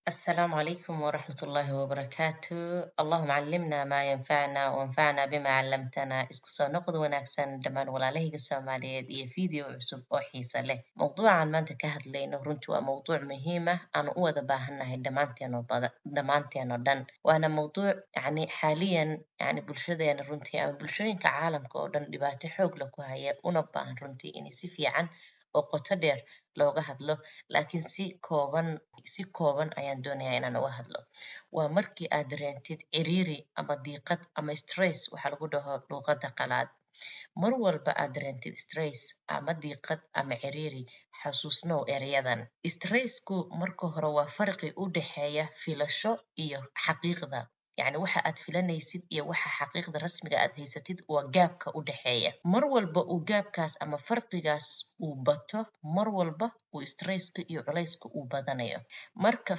السلام عليكم ورحمة الله وبركاته. اللهم علمنا ما ينفعنا وانفعنا بما علمتنا. isku soo noqod wanaagsan dhammaan walaalahayga Soomaaliyeed iyo video cusub oo xiiso leh. Mowduucan maanta ka hadlayno runtii waa mowduuc muhiim ah aan u wada baahannahay dhammaanteen oo dhan. Waana mowduuc xaaliyan bulshadeena runtii ama bulshooyinka caalamka oo dhan dhibaato xoog leh ku haya una baahan runtii in si fiican oo qoto dheer looga hadlo, laakiin si kooban ayaan doonayaa inaan uga hadlo. Waa markii aad dareentid ciriiri ama diiqad ama stress waxa lagu dhaho luqadda qalaad. Mar walba aad dareentid stress ama diiqad ama ciriiri, xasuusnow erayadan. Stressku marka hore waa farqi u dhexeeya filasho iyo xaqiiqda. Waxa aad filanaysid iyo waxa xaqiiqda rasmiga aad haysatid waa gaabka u dhexeeya. Mar walba uu gaabkaas ama farqigaas uu bato, mar walba uu stresska iyo culaysku uu badanayo. Marka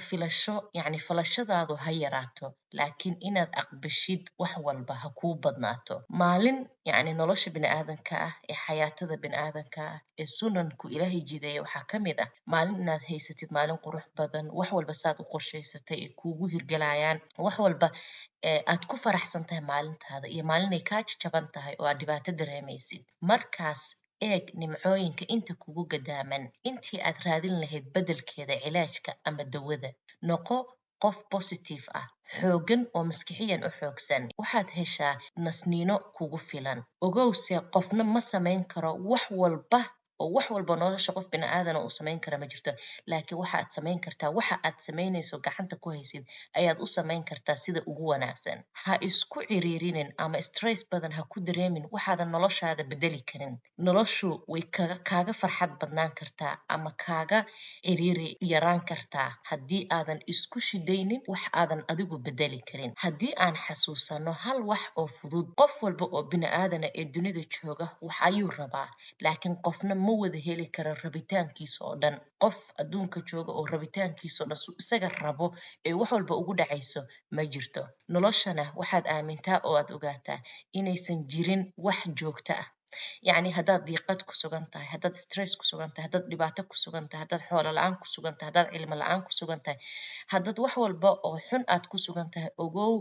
filashadaadu ha yaraato, laakiin inaad aqbashid wax walba ha kuu badnaato. Maalin nolosha bini'aadanka ah ee xayaatada bini'aadanka ah ee sunanku Ilaahay jideeya waxaa ka mid ah maalin inaad haysatid maalin qurux badan, wax walba saad u qorshaysatay ay kuugu hirgalayaan, wax walba aad ku faraxsan tahay maalintaada, iyo maalin ay kaa jajaban tahay oo aad dhibaato dareemaysid. Markaas eeg nimcooyinka inta kugu gadaaman, intii aad raadin lahayd beddelkeeda cilaajka ama dawada. Noqo qof positive ah, xooggan oo maskixiyan u xoogsan. Waxaad heshaa nasniino kugu filan. Ogowse qofna ma samayn karo wax walba nolosha qof bini'aadan uu samayn kara ma jirto. Laakiin waxa aad samayn kartaa, waxa aad samaynayso gacanta ku haysid ayaad u samayn kartaa sida ugu wanaagsan. Ha isku ciriirinin ama stress badan ha ku dareemin waxaadan noloshaada beddeli karin. Noloshu way kaaga farxad badnaan kartaa ama kaaga ciriiri yaraan kartaa haddii aadan isku shidaynin wax aadan adigu beddeli karin. Haddii aan xasuusano hal wax oo fudud, qof walba oo bini'aadana ee dunida jooga wax ayuu rabaa, laakiin qofna ma wada heli karo rabitaankiisa oo dhan. Qof adduunka jooga oo rabitaankiisa oo dhan isaga rabo ee wax walba ugu dhacayso ma jirto. Noloshana waxaad aamintaa oo aad ogaataa inaysan jirin wax joogto ah. Haddaad diiqad ku sugan tahay, haddaad stress ku sugan tahay, haddaad dhibaato ku sugan tahay, haddaad xoolo la'aan ku sugan tahay, haddaad cilmi la'aan ku sugan tahay, haddaad wax walba oo xun aad ku sugan tahay, ogow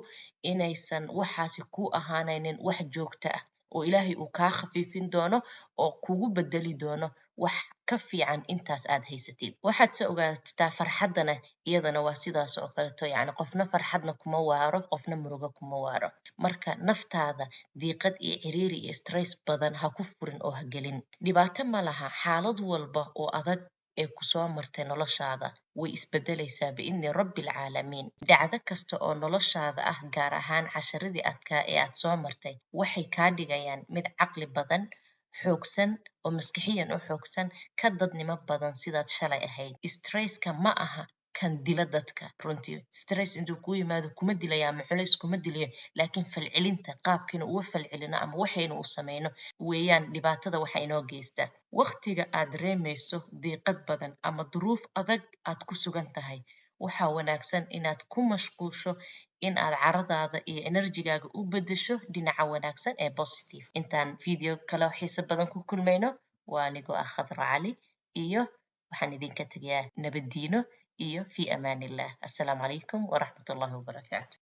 inaysan waxaasi ku ahaanaynin wax joogto ah oo Ilaahay uu kaa khafiifin doono oo kugu beddeli doono wax ka fiican intaas aad haysatid. Waxaad se ogaataa farxaddana iyadana waa sidaas oo kaleeto. Qofna farxadna kuma waaro, qofna murugo kuma waaro. Marka naftaada diiqad iyo ciriiri iyo stress badan ha ku furin oo ha gelin. Dhibaato ma laha, xaalad walba oo adag ee ku soo martay noloshaada way isbeddelaysaa biidni rabbil caalamiin. Dhacdo kasta oo noloshaada ah, gaar ahaan casharadii adkaa ee aad soo martay, waxay kaa dhigayaan mid caqli badan, xoogsan oo maskixiyan u xoogsan, ka dadnimo badan sidaad shalay ahayd. Stresska ma aha kan dila dadka runtii. Stress intuu kuu yimaado kuma dilaya ama culays kuma dilayo, laakiin falcelinta qaabkiina uga falcelino ama waxaynu u samayno weeyaan dhibaatada waxa inoo geysta. Waqtiga aad dareemayso diiqad badan ama duruuf adag aad ku sugan tahay, waxaa wanaagsan inaad ku mashquusho in aad caradaada iyo enerjigaaga u beddesho dhinaca wanaagsan ee positive. Intaan video kale oo xiiso badan ku kulmayno, waa anigoo ah Khadra Cali, iyo waxaan idinka tegayaa nabadiino iyo fi amaanillah. Assalaamu calaykum waraxmatullahi wabarakaatu.